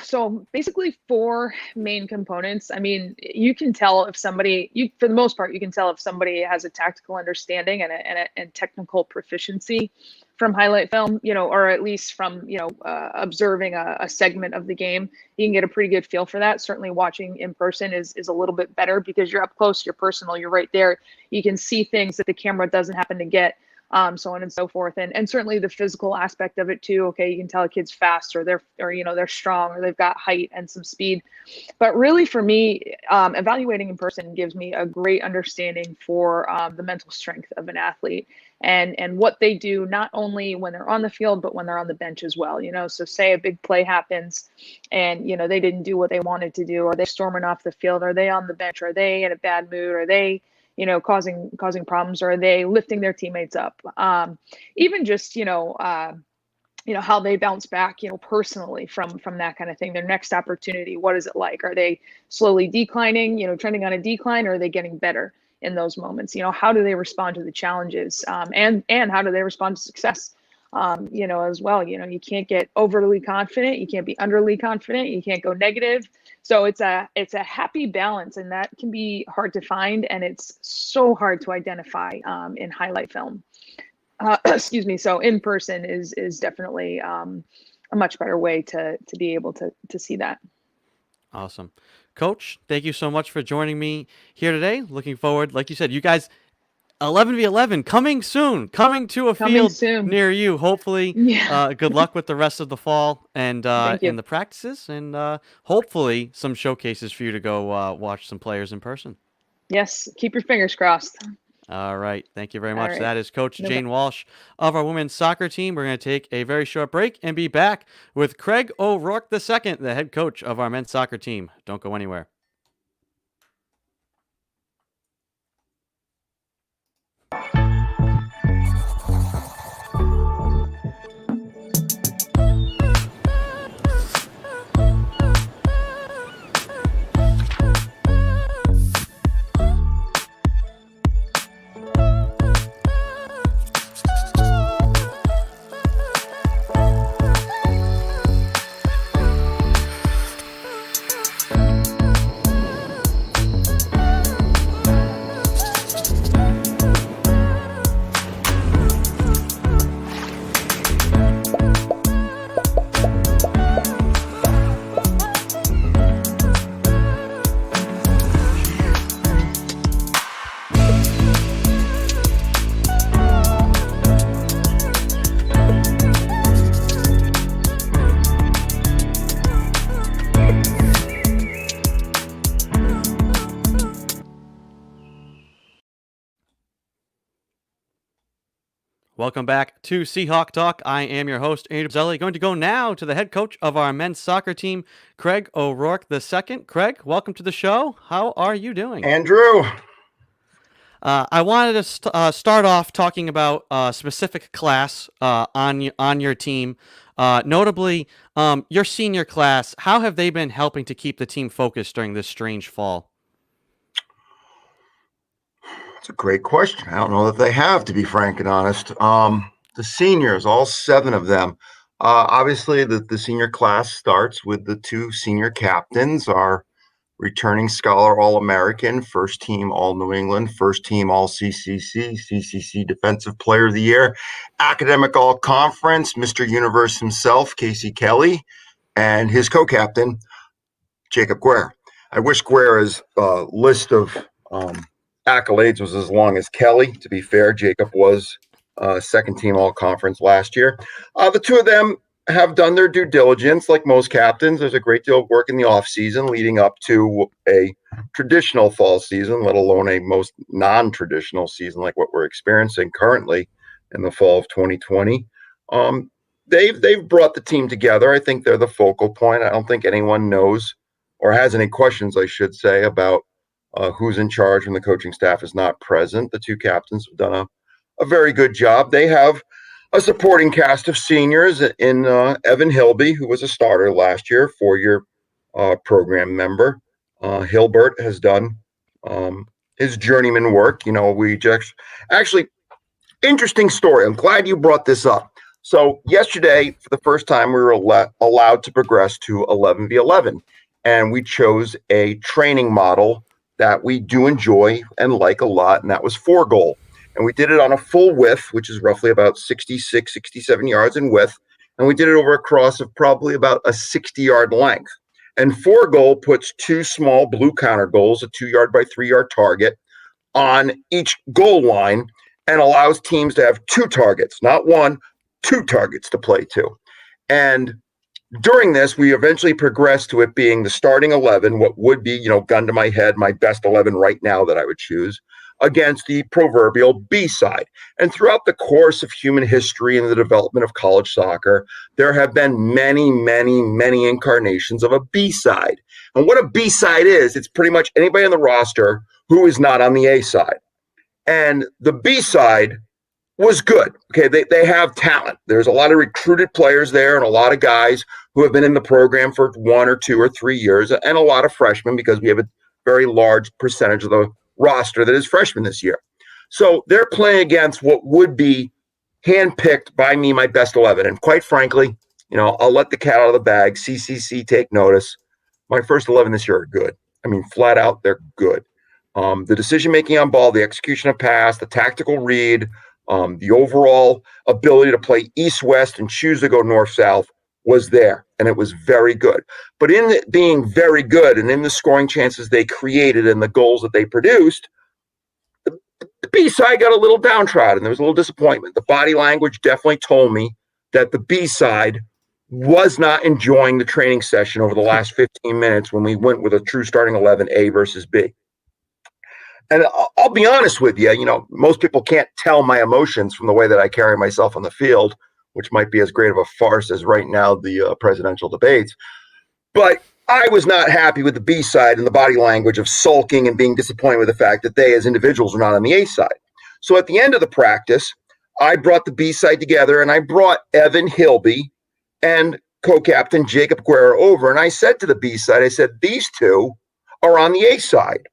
So basically 4 main components. I mean, you can tell if somebody, for the most part, you can tell if somebody has a tactical understanding and technical proficiency from highlight film, or at least from, observing a segment of the game. You can get a pretty good feel for that. Certainly watching in person is a little bit better because you're up close, you're personal, you're right there. You can see things that the camera doesn't happen to get. So on and so forth, and certainly the physical aspect of it too. Okay, you can tell a kid's fast, or they're strong, or they've got height and some speed. But really, for me, evaluating in person gives me a great understanding for the mental strength of an athlete and what they do, not only when they're on the field, but when they're on the bench as well. So say a big play happens, and they didn't do what they wanted to do, or they're storming off the field, are they on the bench? Are they in a bad mood? Are they causing problems, or are they lifting their teammates up? Even just, how they bounce back, personally from that kind of thing. Their next opportunity, what is it like? Are they slowly declining, trending on a decline, or are they getting better in those moments? How do they respond to the challenges? And how do they respond to success? As well, you can't get overly confident. You can't be underly confident. You can't go negative. So it's a happy balance, and that can be hard to find. And it's so hard to identify in highlight film. Excuse me. So in person is definitely a much better way to be able to see that.
Awesome. Coach, thank you so much for joining me here today. Looking forward, like you said, you guys 11v11 coming soon, coming to a
Coming
field
soon.
near you. Hopefully,
Yeah.
good luck with the rest of the fall and
Thank you.
in the practices, and hopefully some showcases for you to go watch some players in person.
Yes. Keep your fingers crossed.
All right. Thank you very
All
much.
right.
That is Coach
No
Jane Walsh of our women's soccer team. We're going to take a very short break and be back with Craig O'Rourke II, the head coach of our men's soccer team. Don't go anywhere. Welcome back to Seahawk Talk. I am your host, Andrew Zelli. Going to go now to the head coach of our men's soccer team, Craig O'Rourke II. Craig, welcome to the show. How are you doing?
Andrew.
I wanted to start off talking about a specific class on your team, notably your senior class. How have they been helping to keep the team focused during this strange fall?
That's a great question. I don't know that they have, to be frank and honest. The seniors, all 7 of them. Obviously, the senior class starts with the 2 senior captains, our returning scholar All-American, first team All-New England, first team All-CCC, CCC Defensive Player of the Year, academic All-Conference, Mr. Universe himself, Casey Kelly, and his co-captain, Jacob Guerre. I wish Guerre's list of accolades was as long as Kelly. To be fair, Jacob was second team All-Conference last year. The 2 of them have done their due diligence. Like most captains, there's a great deal of work in the off season leading up to a traditional fall season, let alone a most non-traditional season like what we're experiencing currently in the fall of 2020. They've brought the team together. I think they're the focal point. I don't think anyone knows or has any questions, I should say, about who's in charge when the coaching staff is not present. The 2 captains have done a very good job. They have a supporting cast of seniors in Evan Hilby, who was a starter last year, 4-year program member. Hilbert has done his journeyman work. You know, we just actually, interesting story. I'm glad you brought this up. So yesterday, for the first time, we were allowed to progress to 11v11, and we chose a training model that we do enjoy and like a lot, and that was 4-goal. And we did it on a full width, which is roughly about 66, 67 yards in width. And we did it over a cross of probably about a 60-yard length. And 4-goal puts 2 small blue counter goals, a 2-yard by 3-yard target, on each goal line and allows teams to have 2 targets, not 1, 2 targets to play to. And during this, we eventually progressed to it being the starting 11, what would be, gun to my head, my best 11 right now that I would choose, against the proverbial B side. And throughout the course of human history and the development of college soccer, there have been many, many, many incarnations of a B side. And what a B side is, it's pretty much anybody on the roster who is not on the A side. And the B side was good. Okay, they have talent. There's a lot of recruited players there and a lot of guys who have been in the program for 1 or 2 or 3 years, and a lot of freshmen because we have a very large percentage of the roster that is freshmen this year. So they're playing against what would be handpicked by me, my best 11. And quite frankly, I'll let the cat out of the bag. CCC take notice. My first 11 this year are good. I mean, flat out, they're good. The decision-making on ball, the execution of pass, the tactical read, the overall ability to play east-west and choose to go north-south was there, and it was very good. But in it being very good and in the scoring chances they created and the goals that they produced, the the B side got a little downtrodden. There was a little disappointment. The body language definitely told me that the B side was not enjoying the training session over the last 15 minutes when we went with a true starting 11, A versus B. And I'll be honest with you, most people can't tell my emotions from the way that I carry myself on the field, which might be as great of a farce as right now the presidential debates. But I was not happy with the B side and the body language of sulking and being disappointed with the fact that they as individuals were not on the A side. So at the end of the practice, I brought the B side together and I brought Evan Hilby and co-captain Jacob Guerra over. And I said to the B side, I said, these two are on the A side.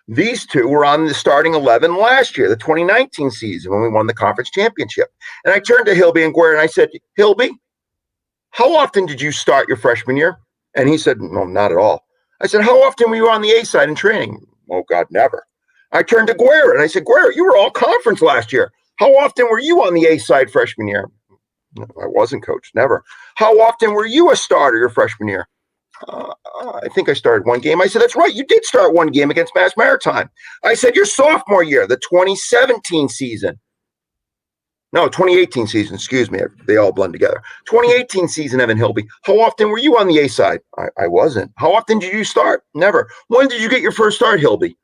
These two were on the starting 11 last year, the 2019 season, when we won the conference championship. And I turned to Hilby and Guerra and I said, Hilby, how often did you start your freshman year? And he said, no, not at all. I said, how often were you on the A side in training? Oh, God, never. I turned to Guerra and I said, Guerra, you were all conference last year. How often were you on the A side freshman year? No, I wasn't, coach, never. How often were you a starter your freshman year? I think I started one game. I said, that's right. You did start one game against Mass Maritime. I said, your sophomore year, the 2017 season. No, 2018 season, excuse me. They all blend together. 2018 season, Evan Hilby. How often were you on the A side? I wasn't. How often did you start? Never. When did you get your first start, Hilby?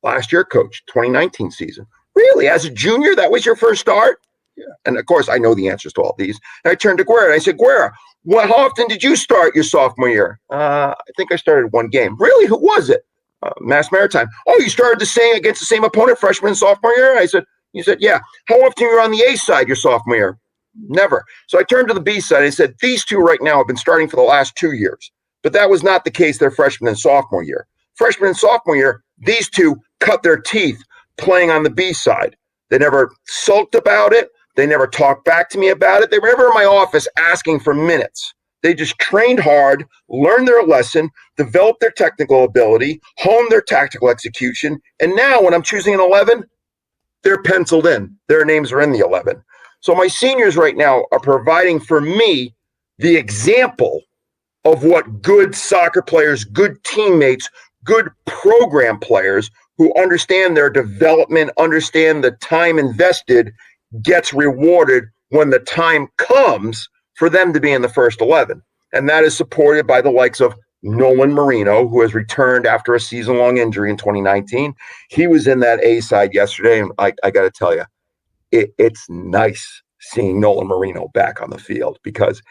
Last year, coach, 2019 season. Really? As a junior, that was your first start? Yeah. And of course, I know the answers to all these. And I turned to Guerra and I said, Guerra, how often did you start your sophomore year? I think I started one game. Really? Who was it? Mass Maritime. Oh, you started against the same opponent freshman and sophomore year? And I said, you said, yeah. How often were you on the A side your sophomore year? Never. So I turned to the B side. I said, these two right now have been starting for the last 2 years. But that was not the case their freshman and sophomore year. Freshman and sophomore year, these two cut their teeth playing on the B side. They never sulked about it. They never talked back to me about it. They were never in my office asking for minutes. They just trained hard, learned their lesson, developed their technical ability, honed their tactical execution. And now when I'm choosing an 11, they're penciled in. Their names are in the 11. So my seniors right now are providing for me the example of what good soccer players, good teammates, good program players who understand their development, understand the time invested, gets rewarded when the time comes for them to be in the first 11. And that is supported by the likes of Nolan Marino, who has returned after a season-long injury in 2019. He was in that A side yesterday, and I got to tell you, it's nice seeing Nolan Marino back on the field because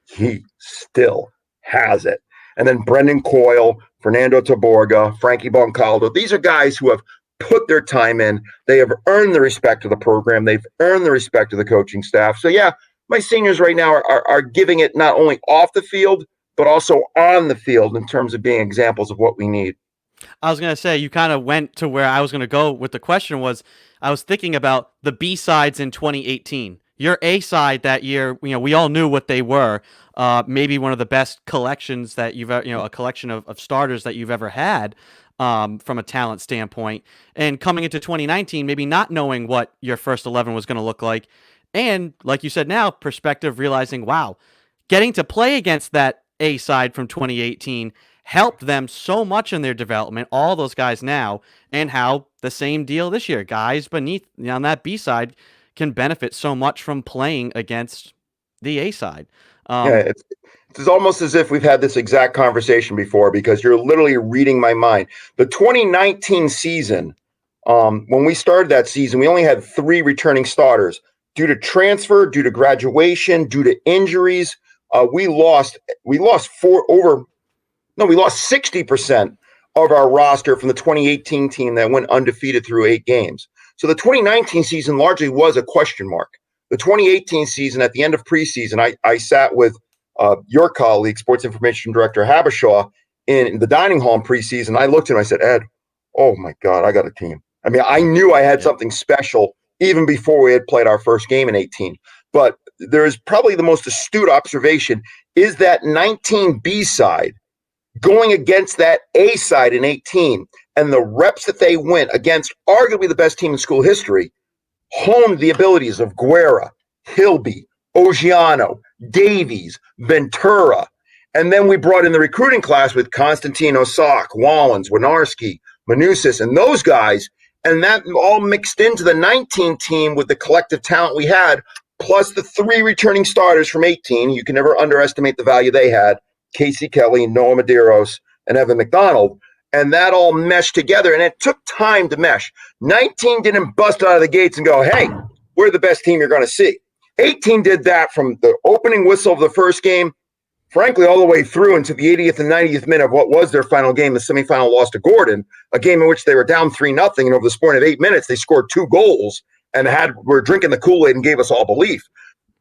he still has it. And then Brendan Coyle, Fernando Taborga, Frankie Boncaldo, these are guys who have put their time in. They have earned the respect of the program. They've earned the respect of the coaching staff. So, yeah, my seniors right now are giving it not only off the field, but also on the field in terms of being examples of what we need.
I was going to say, you kind of went to where I was going to go with the question was, I was thinking about the B sides in 2018. Your A side that year, we all knew what they were. Maybe one of the best collections that you've, a collection of starters that you've ever had. From a talent standpoint, and coming into 2019, maybe not knowing what your first 11 was going to look like. And like you said, now perspective, realizing, wow, getting to play against that A side from 2018 helped them so much in their development, all those guys now, and how the same deal this year, guys beneath on that B side can benefit so much from playing against the A side.
It's almost as if we've had this exact conversation before because you're literally reading my mind. The 2019 season, when we started that season, we only had 3 returning starters. Due to transfer, due to graduation, due to injuries, we lost 60% of our roster from the 2018 team that went undefeated through 8 games. So the 2019 season largely was a question mark. The 2018 season, at the end of preseason, I sat with your colleague, Sports Information Director Habishaw, in the dining hall in preseason. I looked at him, I said, Ed, oh my God, I got a team. I mean, I knew I had something special even before we had played our first game in 18. But there is probably the most astute observation is that 19B side going against that A side in 18 and the reps that they went against arguably the best team in school history honed the abilities of Guerra, Hilby, Ogiano, Davies, Ventura. And then we brought in the recruiting class with Constantino, Sock, Wallens, Winarski, Manusis, and those guys. And that all mixed into the 19 team with the collective talent we had, plus the 3 returning starters from 18. You can never underestimate the value they had: Casey Kelly, Noah Medeiros, and Evan McDonald. And that all meshed together, and it took time to mesh. 19 didn't bust out of the gates and go, hey, we're the best team you're going to see. 18 did that from the opening whistle of the first game, frankly, all the way through into the 80th and 90th minute of what was their final game, the semifinal loss to Gordon, a game in which they were down 3-0, and over the span of 8 minutes, they scored 2 goals and were drinking the Kool-Aid and gave us all belief.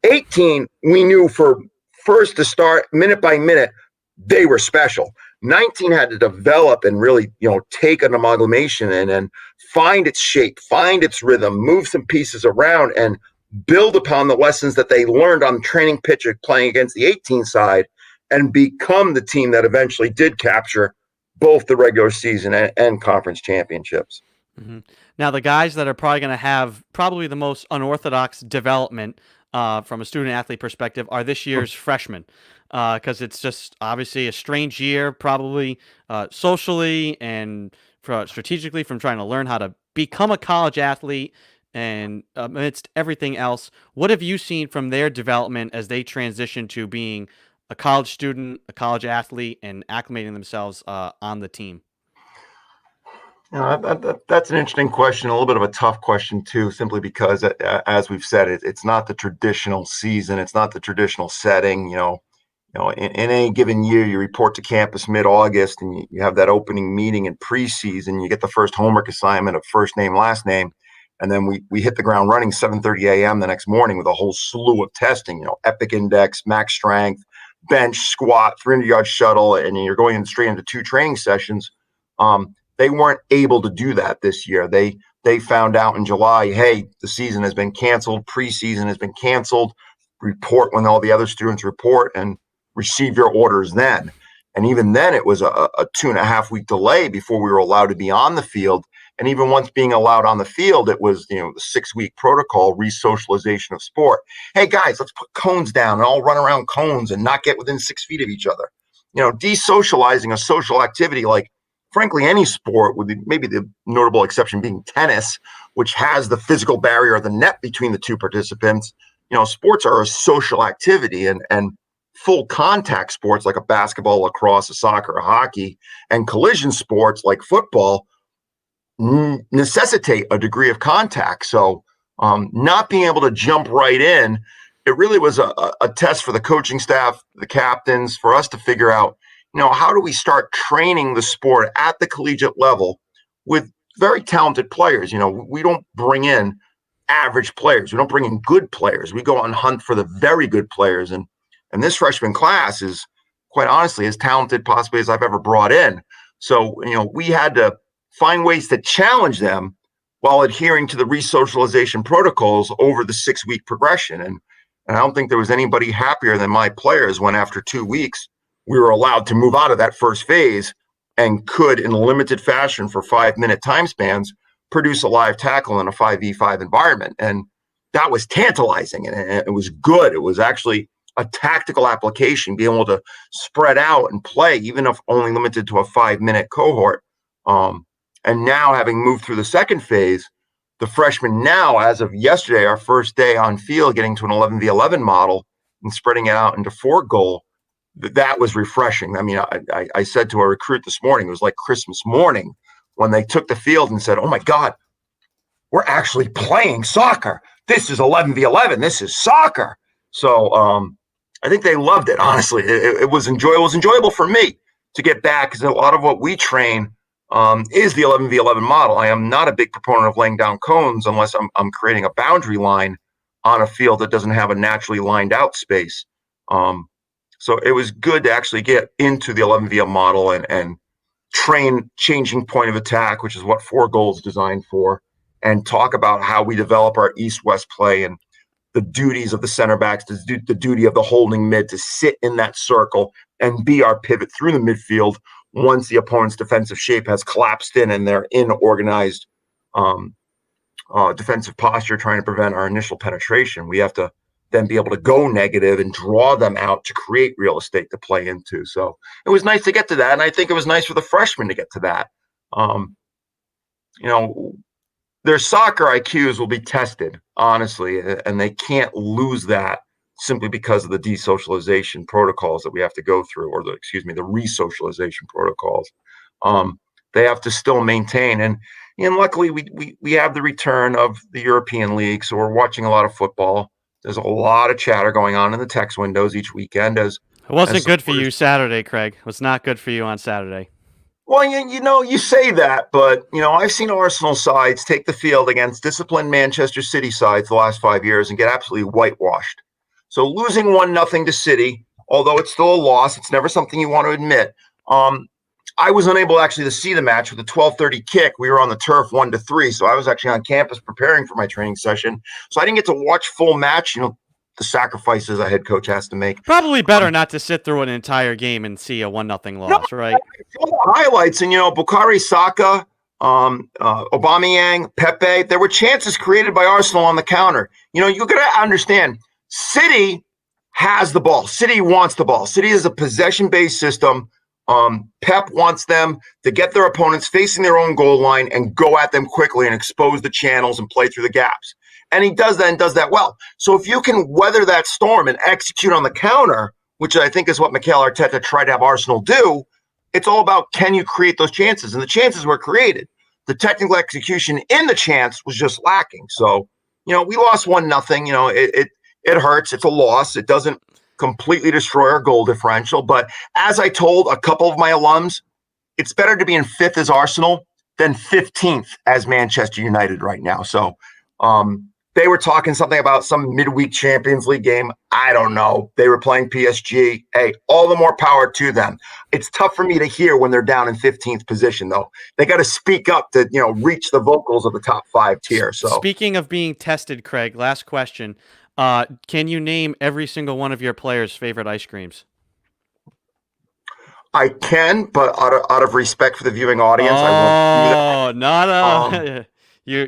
18, we knew for first to start, minute by minute, they were special. 19 had to develop and really, take an amalgamation and find its shape, find its rhythm, move some pieces around, and build upon the lessons that they learned on training pitch playing against the 18 side, and become the team that eventually did capture both the regular season and conference championships.
Mm-hmm. Now, the guys that are probably going to have probably the most unorthodox development from a student-athlete perspective are this year's freshmen, because it's just obviously a strange year, probably socially and strategically, from trying to learn how to become a college athlete and amidst everything else. What have you seen from their development as they transition to being a college student, a college athlete, and acclimating themselves on the team?
That's an interesting question, a little bit of a tough question too, simply because, as we've said, it's not the traditional season, it's not the traditional setting. In any given year, you report to campus mid-August, and you have that opening meeting in preseason. You get the first homework assignment of first name, last name, and then we hit the ground running 7:30 a.m. the next morning with a whole slew of testing. Epic Index, max strength, bench, squat, 300-yard shuttle, and you're going straight into 2 training sessions. They weren't able to do that this year. They found out in July, hey, the season has been canceled, preseason has been canceled. Report when all the other students report and receive your orders then. And even then, it was a 2.5 week delay before we were allowed to be on the field. And even once being allowed on the field, it was the 6-week protocol, re-socialization of sport. Hey guys, let's put cones down and all run around cones and not get within 6 feet of each other. Desocializing a social activity like, frankly, any sport, with maybe the notable exception being tennis, which has the physical barrier of the net between the 2 participants. Sports are a social activity, and full contact sports like a basketball, lacrosse, a soccer, a hockey, and collision sports like football necessitate a degree of contact. So not being able to jump right in, it really was a test for the coaching staff, the captains, for us to figure out, how do we start training the sport at the collegiate level with very talented players? We don't bring in average players. We don't bring in good players. We go on hunt for the very good players. And this freshman class is, quite honestly, as talented possibly as I've ever brought in. So, we had to find ways to challenge them while adhering to the re-socialization protocols over the 6-week progression. And I don't think there was anybody happier than my players when, after 2 weeks, we were allowed to move out of that first phase and could, in a limited fashion for 5-minute time spans, produce a live tackle in a 5v5 environment. And that was tantalizing, and it was good. It was actually a tactical application, being able to spread out and play, even if only limited to a 5-minute cohort. And now, having moved through the second phase, the freshmen now, as of yesterday, our first day on field, getting to an 11v11 model and spreading it out into 4 goal, that was refreshing. I mean, I said to a recruit this morning, it was like Christmas morning when they took the field and said, oh my God, we're actually playing soccer. This is 11v11. This is soccer. So I think they loved it, honestly. It was enjoyable. It was enjoyable for me to get back, because a lot of what we train is the 11v11 model. I am not a big proponent of laying down cones unless I'm creating a boundary line on a field that doesn't have a naturally lined out space. So it was good to actually get into the 11v11 model and train changing point of attack, which is what 4 goal is designed for, and talk about how we develop our east-west play and the duties of the center backs, the duty of the holding mid to sit in that circle and be our pivot through the midfield once the opponent's defensive shape has collapsed in and they're in organized defensive posture trying to prevent our initial penetration. We have to then be able to go negative and draw them out to create real estate to play into. So it was nice to get to that, and I think it was nice for the freshmen to get to that. their soccer IQs will be tested, honestly, and they can't lose that simply because of the desocialization protocols that we have to go through, or the resocialization protocols. They have to still maintain, and luckily we have the return of the European League, so we're watching a lot of football. There's a lot of chatter going on in the text windows each weekend. It
wasn't good for you Saturday, Craig. It was not good for you on Saturday.
Well, you say that, but I've seen Arsenal sides take the field against disciplined Manchester City sides the last 5 years and get absolutely whitewashed. So losing 1-0 to City, although it's still a loss, it's never something you want to admit. I was unable actually to see the match with the 12:30 kick. We were on the turf 1-3, so I was actually on campus preparing for my training session. So I didn't get to watch full match. The sacrifices a head coach has to make.
Probably better not to sit through an entire game and see a 1-0 loss, right?
Highlights, and Bukhari Saka, Aubameyang, Pepe. There were chances created by Arsenal on the counter. You got to understand, City has the ball. City wants the ball. City is a possession-based system. Pep wants them to get their opponents facing their own goal line and go at them quickly and expose the channels and play through the gaps. And he does that and does that well. So if you can weather that storm and execute on the counter, which I think is what Mikel Arteta tried to have Arsenal do, it's all about, can you create those chances? And the chances were created. The technical execution in the chance was just lacking. So, we lost 1-0. It hurts. It's a loss. It doesn't completely destroy our goal differential. But as I told a couple of my alums, it's better to be in 5th as Arsenal than 15th as Manchester United right now. So they were talking something about some midweek Champions League game. I don't know. They were playing PSG. Hey, all the more power to them. It's tough for me to hear when they're down in 15th position, though. They got to speak up to, reach the vocals of the top 5 tier. So
speaking of being tested, Craig, last question. Can you name every single one of your players' favorite ice creams?
I can, but out of respect for the viewing audience, I won't do that.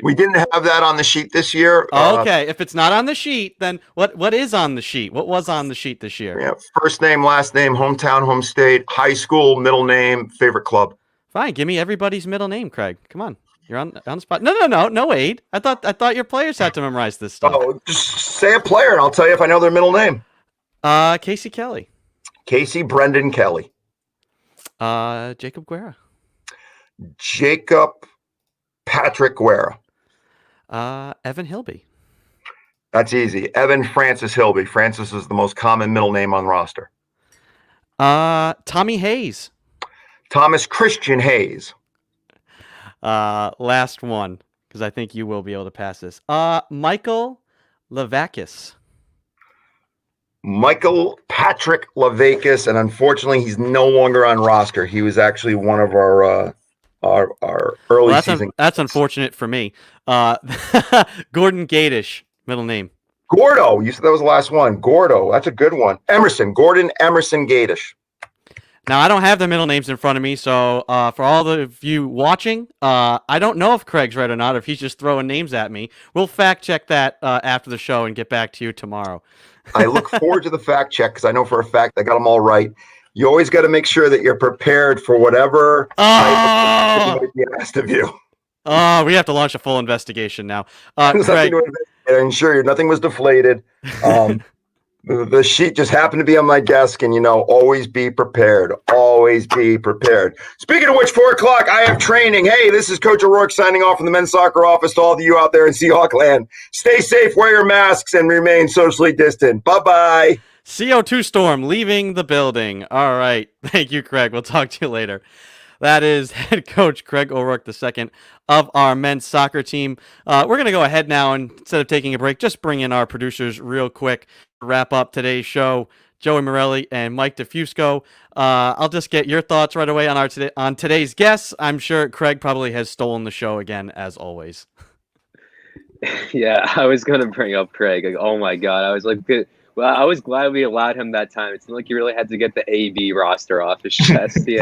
We didn't have that on the sheet this year.
Okay, if it's not on the sheet, then what is on the sheet? What was on the sheet this year?
Yeah, first name, last name, hometown, home state, high school, middle name, favorite club.
Fine, give me everybody's middle name, Craig. Come on. You're on the spot. No aid. I thought your players had to memorize this stuff.
Oh, just say a player and I'll tell you if I know their middle name.
Casey Kelly.
Casey Brendan Kelly.
Jacob Guerra.
Jacob Patrick Guerra.
Evan Hilby.
That's easy. Evan Francis Hilby. Francis is the most common middle name on roster.
Tommy Hayes.
Thomas Christian Hayes.
Last one, because I think you will be able to pass this. Michael Lavakis.
Michael Patrick Lavakis, and unfortunately, he's no longer on roster. He was actually one of our early season.
That's unfortunate for me. Gordon Gadish, middle name.
Gordo. You said that was the last one. Gordo. That's a good one. Gordon Emerson Gadish.
Now, I don't have the middle names in front of me, so for all of you watching, I don't know if Craig's right or not, or if he's just throwing names at me. We'll fact check that after the show and get back to you tomorrow.
I look forward to the fact check because I know for a fact I got them all right. You always got to make sure that you're prepared for whatever type of might be asked of you.
Oh, we have to launch a full investigation now.
Craig, I'm sure nothing was deflated. The sheet just happened to be on my desk, and always be prepared. Always be prepared. Speaking of which, 4:00, I have training. Hey, this is Coach O'Rourke signing off from the men's soccer office to all of you out there in Seahawk land. Stay safe, wear your masks, and remain socially distant. Bye-bye.
CO2 storm leaving the building. All right. Thank you, Craig. We'll talk to you later. That is head coach Craig O'Rourke II of our men's soccer team. We're going to go ahead now, and instead of taking a break, just bring in our producers real quick to wrap up today's show. Joey Morelli and Mike DeFusco. I'll just get your thoughts right away on today's guests. I'm sure Craig probably has stolen the show again, as always.
Yeah, I was going to bring up Craig. Like, oh, my God. I was like, well, I was glad we allowed him that time. It seemed like he really had to get the AB roster off his chest. He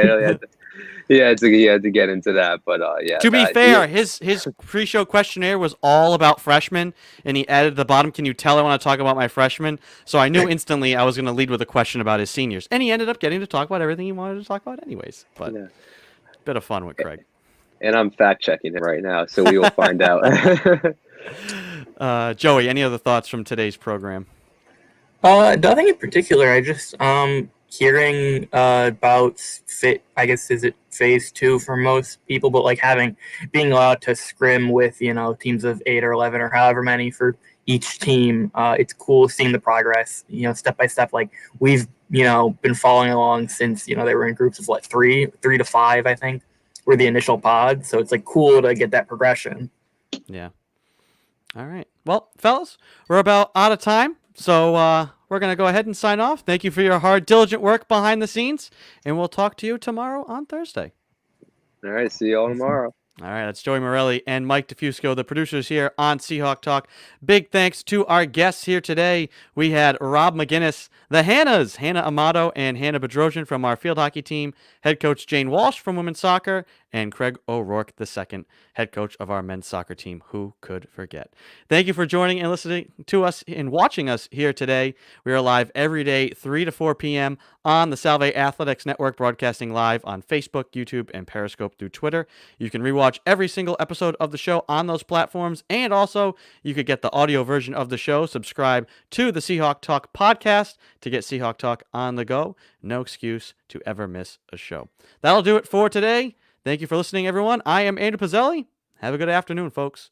had to get into that. But yeah.
To be fair, his pre-show questionnaire was all about freshmen, and he added at the bottom, "Can you tell I want to talk about my freshmen?" So I knew instantly I was going to lead with a question about his seniors, and he ended up getting to talk about everything he wanted to talk about, anyways. But bit of fun with Craig.
And I'm fact checking him right now, so we will find out.
Joey, any other thoughts from today's program?
Nothing in particular. I just hearing about I guess is it phase 2 for most people, but like being allowed to scrim with teams of 8 or 11 or however many for each team. It's cool seeing the progress, step by step. Like we've been following along since they were in groups of what, three to five, I think, were the initial pods. So it's like cool to get that progression.
Yeah. All right. Well, fellas, we're about out of time. So we're going to go ahead and sign off. Thank you for your hard, diligent work behind the scenes. And we'll talk to you tomorrow on Thursday.
All right. See you all tomorrow.
All right, that's Joey Morelli and Mike DeFusco, the producers here on Seahawk Talk. Big thanks to our guests here today. We had Rob McGinnis, the Hannahs, Hannah Amato and Hannah Bedrosian from our field hockey team, head coach Jane Walsh from women's soccer, and Craig O'Rourke II, head coach of our men's soccer team. Who could forget? Thank you for joining and listening to us and watching us here today. We are live every day, 3 to 4 p.m. on the Salve Athletics Network, broadcasting live on Facebook, YouTube, and Periscope through Twitter. You can rewatch every single episode of the show on those platforms, and also you could get the audio version of the show. Subscribe to the Seahawk Talk podcast to get Seahawk Talk on the go. No excuse to ever miss a show. That'll do it for today. Thank you for listening, everyone. I am Andrew Pizzelli. Have a good afternoon, folks.